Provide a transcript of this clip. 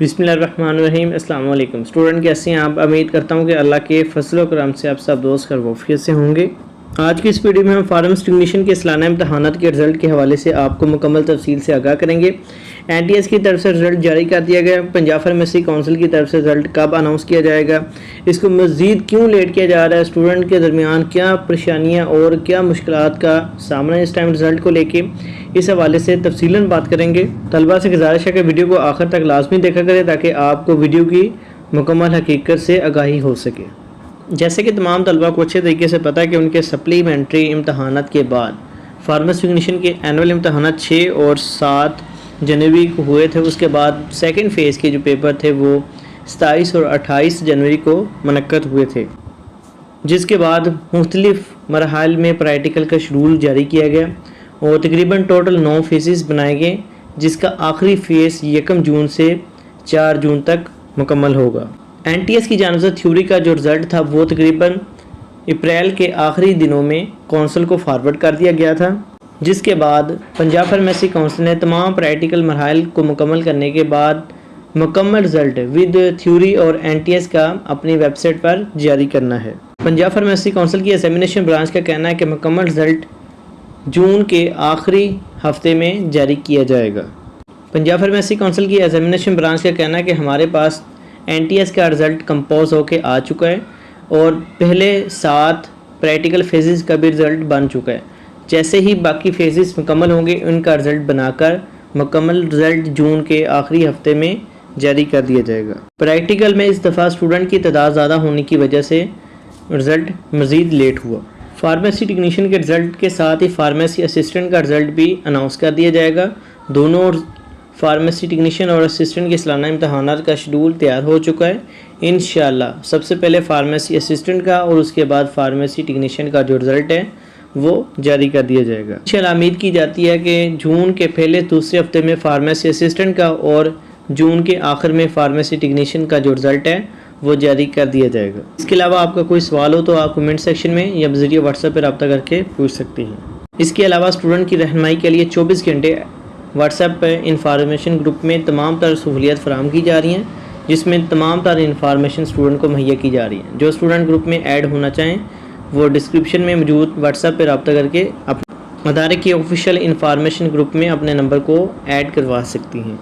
بسم اللہ الرحمن الرحیم۔ السلام علیکم اسٹوڈنٹ، کیسے ہیں آپ؟ امید کرتا ہوں کہ اللہ کے فضل و کرم سے آپ سب دوست کر وفیت سے ہوں گے۔ آج کی اس ویڈیو میں ہم فارمیسی ٹیکنیشین کے سالانہ امتحانات کے رزلٹ کے حوالے سے آپ کو مکمل تفصیل سے آگاہ کریں گے۔ NTS کی طرف سے رزلٹ جاری کر دیا گیا۔ پنجاب فارمیسی کونسل کی طرف سے رزلٹ کب اناؤنس کیا جائے گا، اس کو مزید کیوں لیٹ کیا جا رہا ہے، اسٹوڈنٹ کے درمیان کیا پریشانیاں اور کیا مشکلات کا سامنا اس ٹائم رزلٹ کو لے کے، اس حوالے سے تفصیلاً بات کریں گے۔ طلبہ سے گزارش ہے کہ ویڈیو کو آخر تک لازمی دیکھا کرے تاکہ آپ کو ویڈیو کی مکمل حقیقت سے آگاہی ہو سکے۔ جیسے کہ تمام طلبہ کو اچھے طریقے سے پتہ ہے کہ ان کے سپلیمنٹری امتحانات کے بعد فارمیسی ٹیکنیشین کے اینول امتحانات 6 اور 7 جنوری کو ہوئے تھے۔ اس کے بعد سیکنڈ فیز کے جو پیپر تھے وہ 27 اور 28 جنوری کو منعقد ہوئے تھے، جس کے بعد مختلف مراحل میں پریکٹیکل کا شیڈول جاری کیا گیا اور تقریباً ٹوٹل 9 فیزز بنائے گئے، جس کا آخری فیز 1 جون سے 4 جون تک مکمل ہوگا۔ NTS کی جانب سے تھیوری کا جو رزلٹ تھا وہ تقریباً اپریل کے آخری دنوں میں کونسل کو فارورڈ کر دیا گیا تھا، جس کے بعد پنجاب فارمیسی کونسل نے تمام پریکٹیکل مراحل کو مکمل کرنے کے بعد مکمل رزلٹ ود تھیوری اور NTS کا اپنی ویب سائٹ پر جاری کرنا ہے۔ پنجاب فارمیسی کونسل کی ایگزامینیشن برانچ کا کہنا ہے کہ مکمل رزلٹ جون کے آخری ہفتے میں جاری کیا جائے گا۔ پنجاب فارمیسی کونسل کی ایگزامینیشن برانچ کا کہنا ہے کہ ہمارے پاس NTS کا رزلٹ کمپوز ہو کے آ چکا ہے اور پہلے 7 پریکٹیکل فیزز کا بھی رزلٹ بن چکا ہے۔ جیسے ہی باقی فیزز مکمل ہوں گے ان کا رزلٹ بنا کر مکمل رزلٹ جون کے آخری ہفتے میں جاری کر دیا جائے گا۔ پریکٹیکل میں اس دفعہ اسٹوڈنٹ کی تعداد زیادہ ہونے کی وجہ سے رزلٹ مزید لیٹ ہوا۔ فارمیسی ٹیکنیشین کے رزلٹ کے ساتھ ہی فارمیسی اسسٹنٹ کا رزلٹ بھی اناؤنس کر دیا جائے گا۔ دونوں فارمیسی ٹیکنیشین اور اسسٹنٹ کے سالانہ امتحانات کا شیڈول تیار ہو چکا ہے۔ انشاءاللہ سب سے پہلے فارمیسی اسسٹنٹ کا اور اس کے بعد فارمیسی ٹیکنیشین کا جو رزلٹ ہے وہ جاری کر دیا جائے گا۔ انشاءاللہ امید کی جاتی ہے کہ جون کے پہلے دوسرے ہفتے میں فارمیسی اسسٹنٹ کا اور جون کے آخر میں فارمیسی ٹیکنیشین کا جو رزلٹ ہے وہ جاری کر دیا جائے گا۔ اس کے علاوہ آپ کا کوئی سوال ہو تو آپ کمنٹ سیکشن میں یا بذریعہ واٹس ایپ پہ رابطہ کر کے پوچھ سکتے ہیں۔ اس کے علاوہ اسٹوڈنٹ کی رہنمائی کے لیے 24 گھنٹے واٹس ایپ پہ انفارمیشن گروپ میں تمام تر سہولیات فراہم کی جا رہی ہیں، جس میں تمام تر انفارمیشن اسٹوڈنٹ کو مہیا کی جا رہی ہیں۔ جو اسٹوڈنٹ گروپ میں ایڈ ہونا چاہیں وہ ڈسکرپشن میں موجود واٹس ایپ پہ رابطہ کر کے مدارک کی آفیشیل انفارمیشن گروپ میں اپنے نمبر کو ایڈ کروا سکتی ہیں۔